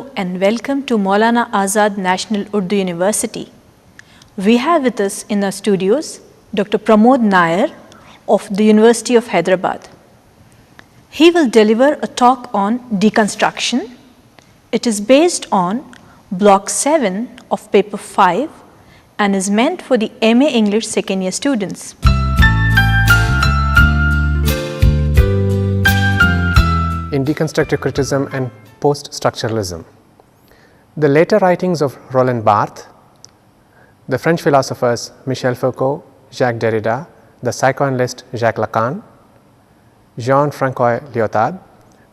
Hello and welcome to Maulana Azad National Urdu University. We have with us in our studios Dr. Pramod Nair of the University of Hyderabad. He will deliver a talk on deconstruction. It is based on block 7 of paper 5 and is meant for the MA English second year students. In deconstructive criticism and post-structuralism, the later writings of Roland Barth, the French philosophers Michel Foucault, Jacques Derrida, the psychoanalyst Jacques Lacan, Jean-Francois Lyotard,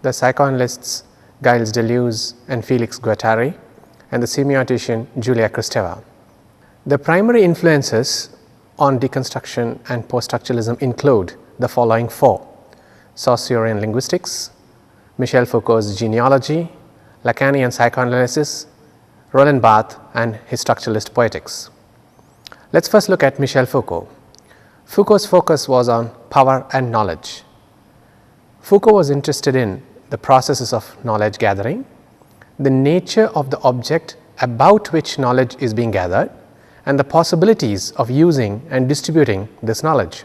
the psychoanalysts Gilles Deleuze and Félix Guattari, and the semiotician Julia Kristeva. The primary influences on deconstruction and post-structuralism include the following four: Saussurian linguistics, Michel Foucault's genealogy, Lacanian psychoanalysis, Roland Barth and his structuralist poetics. Let's first look at Michel Foucault. Foucault's focus was on power and knowledge. Foucault was interested in the processes of knowledge gathering, the nature of the object about which knowledge is being gathered, and the possibilities of using and distributing this knowledge.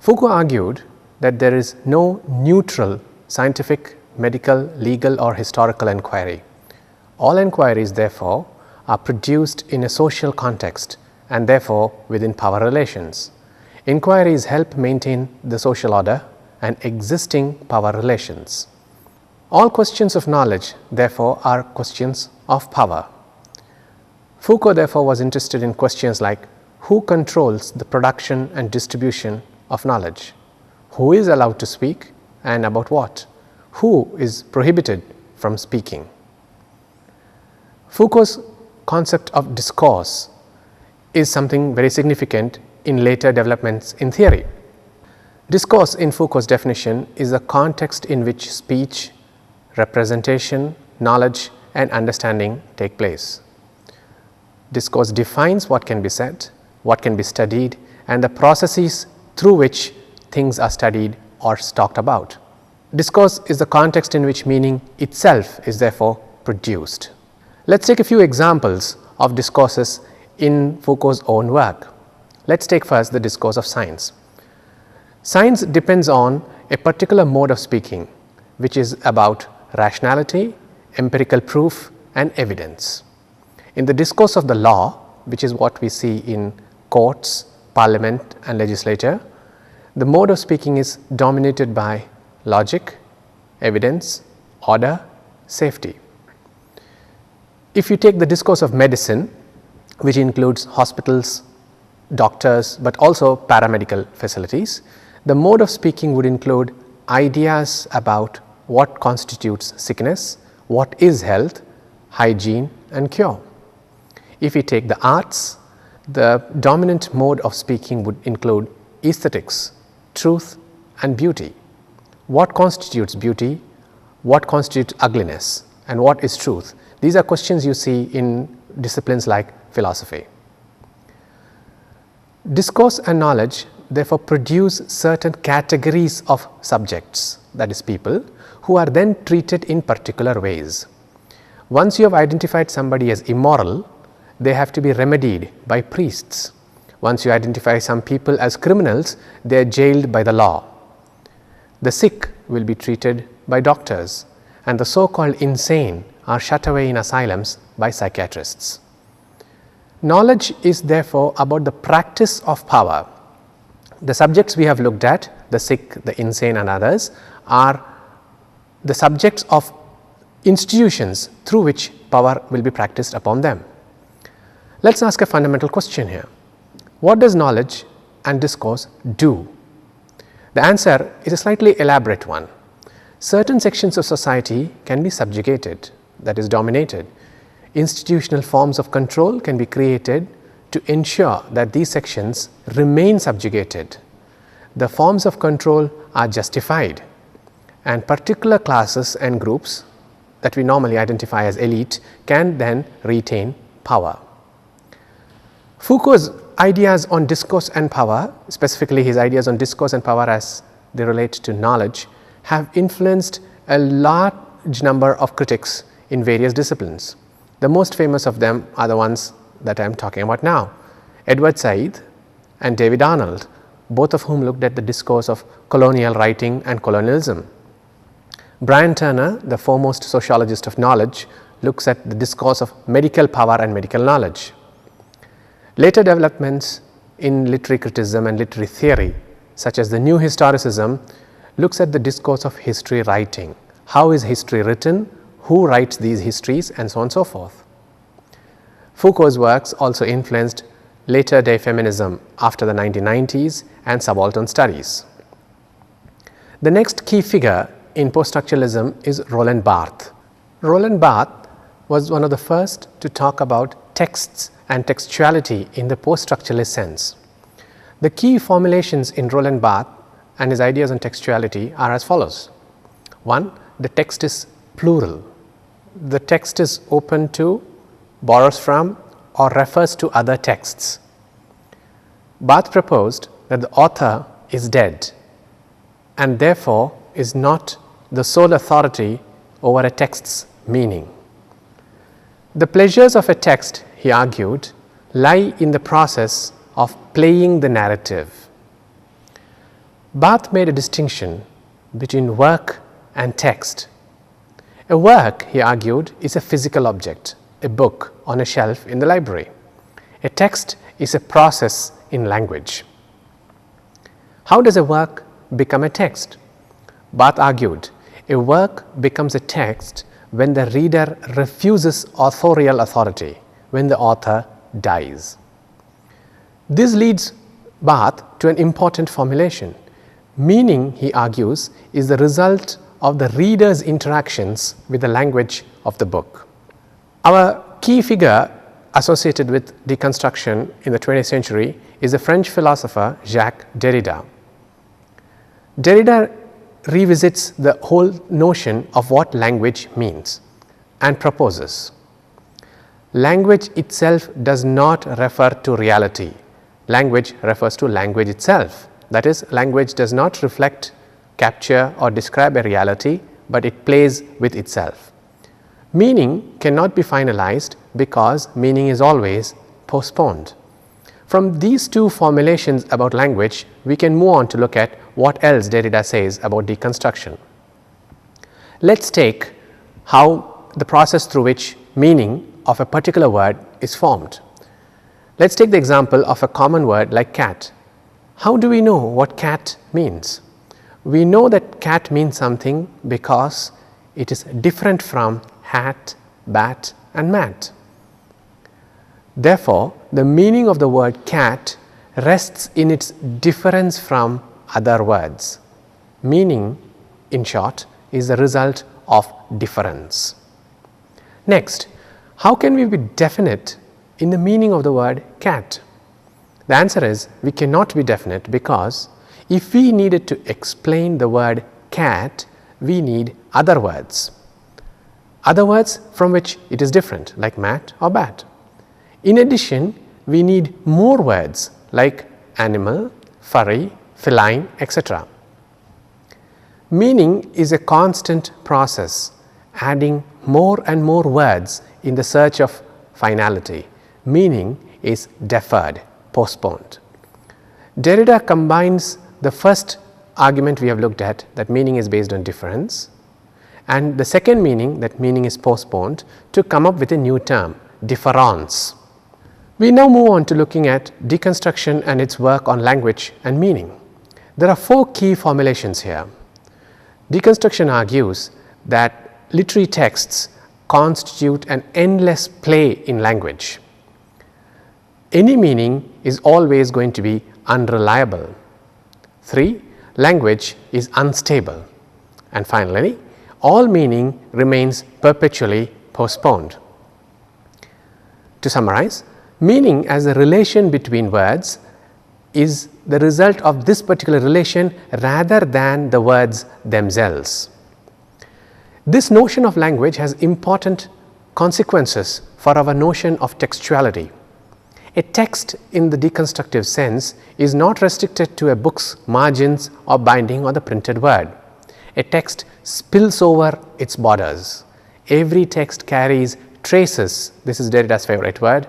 Foucault argued that there is no neutral scientific, medical, legal or historical inquiry. All inquiries therefore are produced in a social context and therefore within power relations. Inquiries help maintain the social order and existing power relations. All questions of knowledge therefore are questions of power. Foucault therefore was interested in questions like who controls the production and distribution of knowledge, who is allowed to speak and about what, who is prohibited from speaking. Foucault's concept of discourse is something very significant in later developments in theory. Discourse in Foucault's definition is a context in which speech, representation, knowledge and understanding take place. Discourse defines what can be said, what can be studied and the processes through which things are studied or talked about. Discourse is the context in which meaning itself is therefore produced. Let's take a few examples of discourses in Foucault's own work. Let's take first the discourse of science. Science depends on a particular mode of speaking, which is about rationality, empirical proof and evidence. In the discourse of the law, which is what we see in courts, parliament and legislature, the mode of speaking is dominated by logic, evidence, order, safety. If you take the discourse of medicine, which includes hospitals, doctors, but also paramedical facilities, the mode of speaking would include ideas about what constitutes sickness, what is health, hygiene and cure. If we take the arts, the dominant mode of speaking would include aesthetics, truth and beauty. What constitutes beauty, what constitutes ugliness and what is truth? These are questions you see in disciplines like philosophy. Discourse and knowledge therefore produce certain categories of subjects, that is people, who are then treated in particular ways. Once you have identified somebody as immoral, they have to be remedied by priests. Once you identify some people as criminals, they are jailed by the law. The sick will be treated by doctors and the so-called insane are shut away in asylums by psychiatrists. Knowledge is therefore about the practice of power. The subjects we have looked at, the sick, the insane and others, are the subjects of institutions through which power will be practiced upon them. Let's ask a fundamental question here. What does knowledge and discourse do? The answer is a slightly elaborate one. Certain sections of society can be subjugated, that is dominated. Institutional forms of control can be created to ensure that these sections remain subjugated. The forms of control are justified and particular classes and groups that we normally identify as elite can then retain power. Foucault's ideas on discourse and power, specifically his ideas on discourse and power as they relate to knowledge, have influenced a lot large number of critics in various disciplines. The most famous of them are the ones that I am talking about now, Edward Said and David Arnold, both of whom looked at the discourse of colonial writing and colonialism. Brian Turner, the foremost sociologist of knowledge, looks at the discourse of medical power and medical knowledge. Later developments in literary criticism and literary theory, such as the new historicism, looks at the discourse of history writing. How is history written? Who writes these histories? And so on and so forth. Foucault's works also influenced later day feminism after the 1990s and subaltern studies. The next key figure in post-structuralism is Roland Barth. Roland Barth was one of the first to talk about texts and textuality in the post-structuralist sense. The key formulations in Roland Barth and his ideas on textuality are as follows. 1. The text is plural. The text is open to, borrows from, or refers to other texts. Barth proposed that the author is dead and therefore is not the sole authority over a text's meaning. The pleasures of a text, he argued, lie in the process of playing the narrative. Barth made a distinction between work and text. A work, he argued, is a physical object, a book on a shelf in the library. A text is a process in language. How does a work become a text? Barth argued, a work becomes a text when the reader refuses authorial authority, when the author dies. This leads Barth to an important formulation. Meaning, he argues, is the result of the reader's interactions with the language of the book. Our key figure associated with deconstruction in the 20th century is the French philosopher Jacques Derrida. Derrida revisits the whole notion of what language means and proposes. Language itself does not refer to reality. Language refers to language itself. That is, language does not reflect, capture or describe a reality, but it plays with itself. Meaning cannot be finalized because meaning is always postponed. From these two formulations about language, we can move on to look at what else Derrida says about deconstruction. Let's take how the process through which meaning of a particular word is formed. Let's take the example of a common word like cat. How do we know what cat means? We know that cat means something because it is different from hat, bat and mat. Therefore, the meaning of the word cat rests in its difference from other words. Meaning, in short, is the result of difference. Next, how can we be definite in the meaning of the word cat? The answer is we cannot be definite because if we needed to explain the word cat, we need other words from which it is different, like mat or bat. In addition, we need more words like animal, furry, feline, etc. Meaning is a constant process, adding more and more words in the search of finality. Meaning is deferred, postponed. Derrida combines the first argument we have looked at, that meaning is based on difference, and the second meaning, that meaning is postponed, to come up with a new term, difference. We now move on to looking at deconstruction and its work on language and meaning. There are four key formulations here. Deconstruction argues that literary texts constitute an endless play in language. Any meaning is always going to be unreliable. 3. Language is unstable. And finally, all meaning remains perpetually postponed. To summarize, meaning as a relation between words is the result of this particular relation rather than the words themselves. This notion of language has important consequences for our notion of textuality. A text in the deconstructive sense is not restricted to a book's margins or binding or the printed word. A text spills over its borders. Every text carries traces, this is Derrida's favorite word,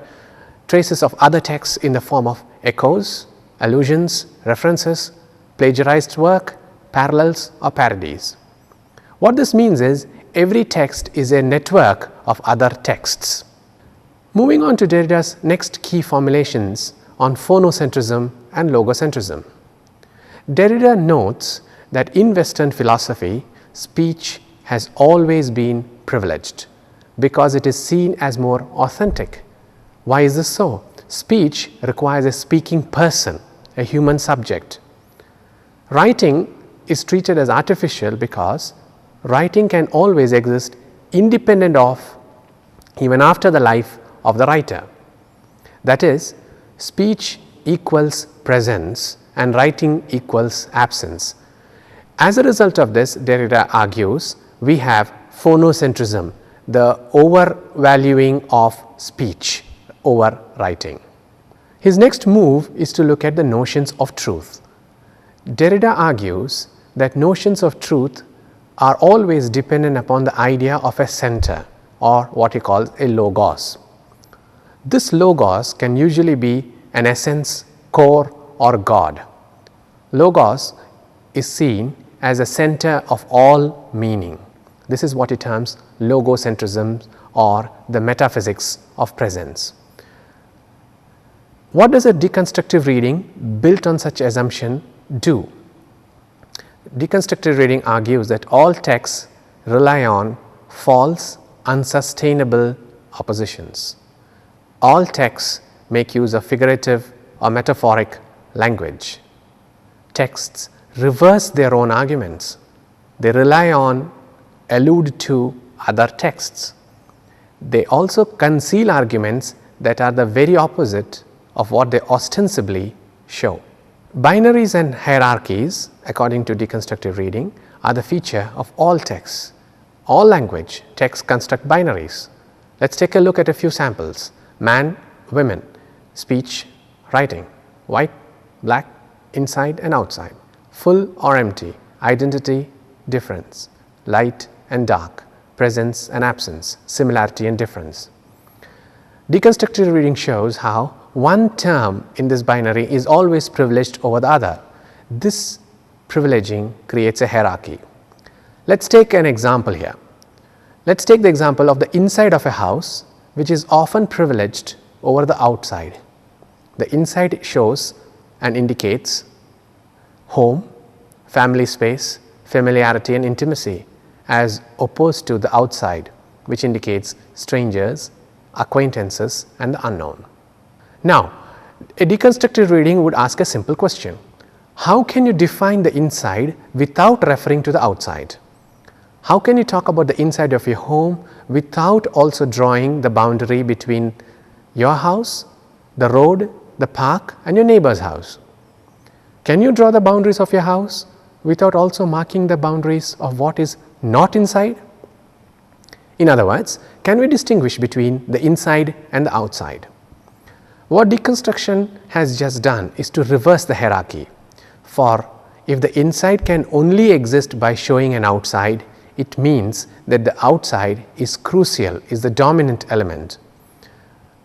traces of other texts in the form of echoes, allusions, references, plagiarized work, parallels or parodies. What this means is every text is a network of other texts. Moving on to Derrida's next key formulations on phonocentrism and logocentrism. Derrida notes that in Western philosophy, speech has always been privileged because it is seen as more authentic. Why is this so? Speech requires a speaking person, a human subject. Writing is treated as artificial because writing can always exist independent of, even after the life of the writer. That is, speech equals presence and writing equals absence. As a result of this, Derrida argues, we have phonocentrism, the overvaluing of speech over writing. His next move is to look at the notions of truth. Derrida argues that notions of truth are always dependent upon the idea of a center, or what he calls a logos. This logos can usually be an essence, core or God. Logos is seen as a center of all meaning. This is what he terms logocentrism or the metaphysics of presence. What does a deconstructive reading built on such assumption do? Deconstructive reading argues that all texts rely on false, unsustainable oppositions. All texts make use of figurative or metaphoric language. Texts reverse their own arguments. They rely on, allude to other texts. They also conceal arguments that are the very opposite of what they ostensibly show. Binaries and hierarchies, according to deconstructive reading, are the feature of all texts. All language texts construct binaries. Let's take a look at a few samples. Man, women, speech, writing, white, black, inside and outside, full or empty, identity, difference, light and dark, presence and absence, similarity and difference. Deconstructive reading shows how one term in this binary is always privileged over the other. This privileging creates a hierarchy. Let's take an example here. Let's take the example of the inside of a house, which is often privileged over the outside. The inside shows and indicates home, family space, familiarity and intimacy, as opposed to the outside, which indicates strangers, acquaintances and the unknown. Now, a deconstructive reading would ask a simple question. How can you define the inside without referring to the outside? How can you talk about the inside of your home without also drawing the boundary between your house, the road, the park and your neighbor's house? Can you draw the boundaries of your house without also marking the boundaries of what is not inside? In other words, can we distinguish between the inside and the outside? What deconstruction has just done is to reverse the hierarchy. For if the inside can only exist by showing an outside, it means that the outside is crucial, is the dominant element.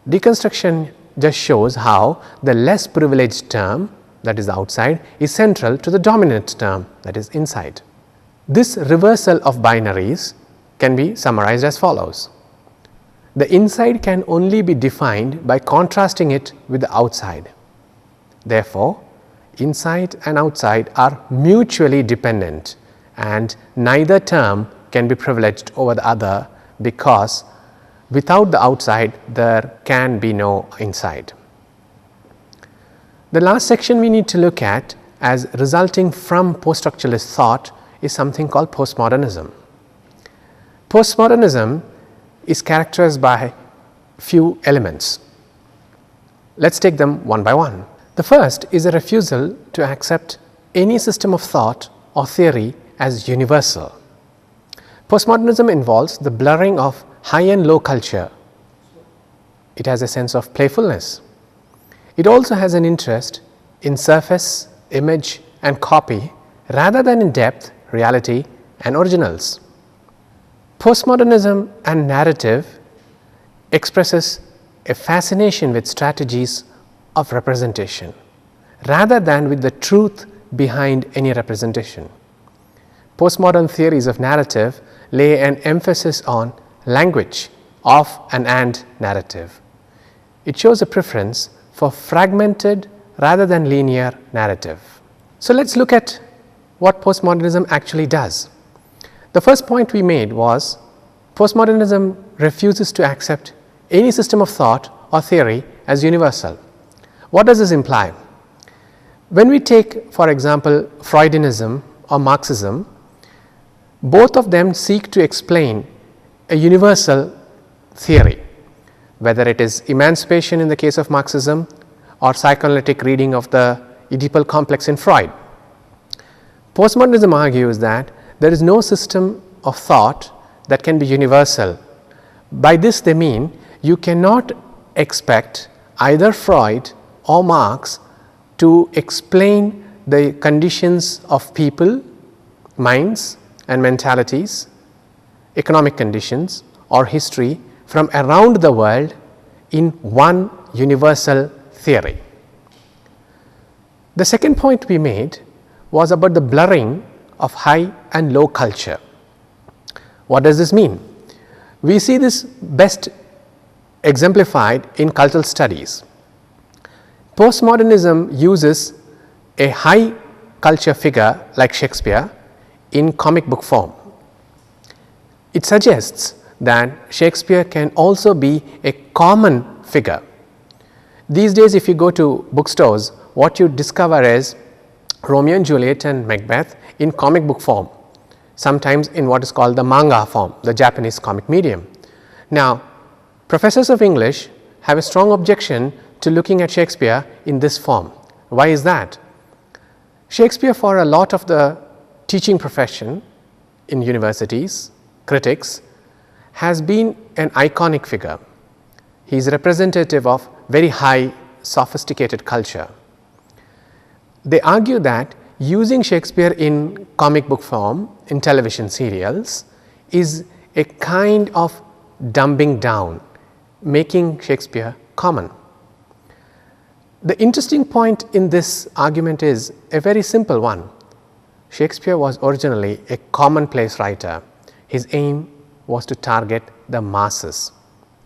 Deconstruction just shows how the less privileged term, that is the outside, is central to the dominant term, that is inside. This reversal of binaries can be summarized as follows. The inside can only be defined by contrasting it with the outside. Therefore, inside and outside are mutually dependent and neither term can be privileged over the other, because without the outside there can be no inside. The last section we need to look at as resulting from post-structuralist thought is something called postmodernism. Postmodernism is characterized by few elements. Let's take them one by one. The first is a refusal to accept any system of thought or theory as universal. Postmodernism involves the blurring of high and low culture. It has a sense of playfulness. It also has an interest in surface, image and copy rather than in depth, reality and originals. Postmodernism and narrative expresses a fascination with strategies of representation rather than with the truth behind any representation. Postmodern theories of narrative lay an emphasis on language of and narrative. It shows a preference for fragmented rather than linear narrative. So, let us look at what postmodernism actually does. The first point we made was postmodernism refuses to accept any system of thought or theory as universal. What does this imply? When we take, for example, Freudianism or Marxism, both of them seek to explain a universal theory, whether it is emancipation in the case of Marxism or psychoanalytic reading of the Oedipal complex in Freud. Postmodernism argues that there is no system of thought that can be universal. By this they mean you cannot expect either Freud or Marx to explain the conditions of people, minds and mentalities, economic conditions or history from around the world in one universal theory. The second point we made was about the blurring of high and low culture. What does this mean? We see this best exemplified in cultural studies. Postmodernism uses a high culture figure like Shakespeare in comic book form. It suggests that Shakespeare can also be a common figure. These days if you go to bookstores, what you discover is Romeo and Juliet and Macbeth in comic book form, sometimes in what is called the manga form, the Japanese comic medium. Now, professors of English have a strong objection to looking at Shakespeare in this form. Why is that? Shakespeare, for a lot of the teaching profession in universities, critics, has been an iconic figure. He is representative of very high sophisticated culture. They argue that using Shakespeare in comic book form in television serials is a kind of dumbing down, making Shakespeare common. The interesting point in this argument is a very simple one. Shakespeare was originally a commonplace writer. His aim was to target the masses.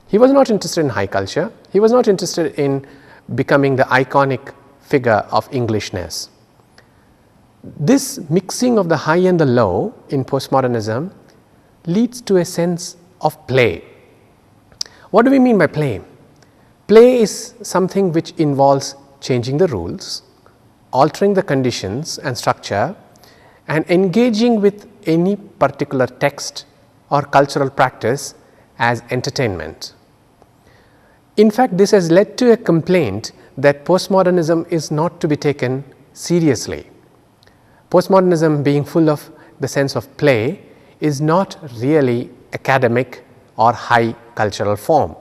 He was not interested in high culture. He was not interested in becoming the iconic figure of Englishness. This mixing of the high and the low in postmodernism leads to a sense of play. What do we mean by play? Play is something which involves changing the rules, altering the conditions and structure, and engaging with any particular text or cultural practice as entertainment. In fact, this has led to a complaint that postmodernism is not to be taken seriously. Postmodernism, being full of the sense of play, is not really academic or high cultural form.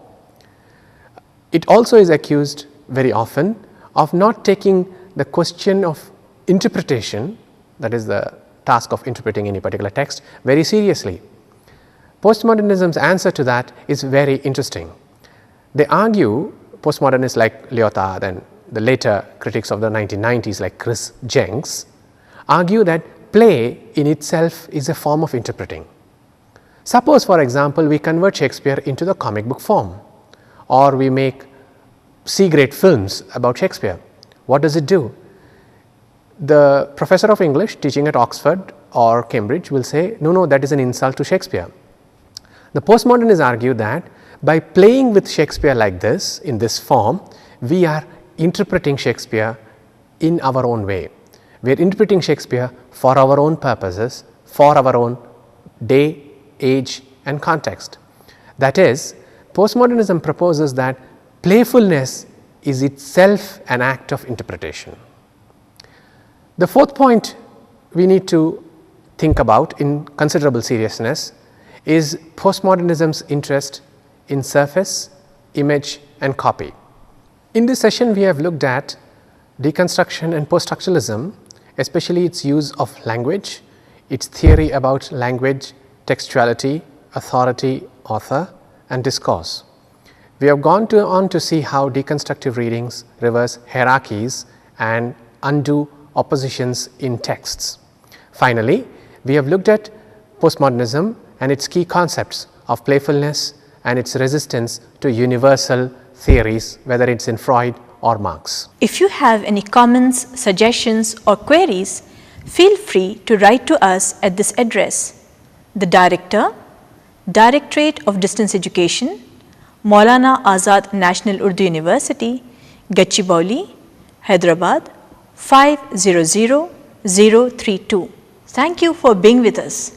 It also is accused very often of not taking the question of interpretation, that is the task of interpreting any particular text, very seriously. Postmodernism's answer to that is very interesting. They argue, postmodernists like Lyotard and the later critics of the 1990s like Chris Jenks, argue that play in itself is a form of interpreting. Suppose, for example, we convert Shakespeare into the comic book form, or we make C-grade films about Shakespeare. What does it do? The professor of English teaching at Oxford or Cambridge will say, no, that is an insult to Shakespeare. The postmodernists argue that by playing with Shakespeare like this, in this form, we are interpreting Shakespeare in our own way. We are interpreting Shakespeare for our own purposes, for our own day, age and context. That is, postmodernism proposes that playfulness is itself an act of interpretation. The fourth point we need to think about in considerable seriousness is postmodernism's interest in surface, image and copy. In this session we have looked at deconstruction and post-structuralism, especially its use of language its theory about language, textuality, authority, author, and discourse. We have gone on to see how deconstructive readings reverse hierarchies and undo oppositions in texts. Finally, we have looked at postmodernism and its key concepts of playfulness and its resistance to universal theories, whether it's in Freud or Marx. If you have any comments, suggestions, or queries, feel free to write to us at this address: the Director, Directorate of Distance Education, Maulana Azad National Urdu University, Gachibowli, Hyderabad 500032. Thank you for being with us.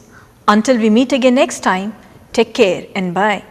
Until we meet again next time, take care and bye.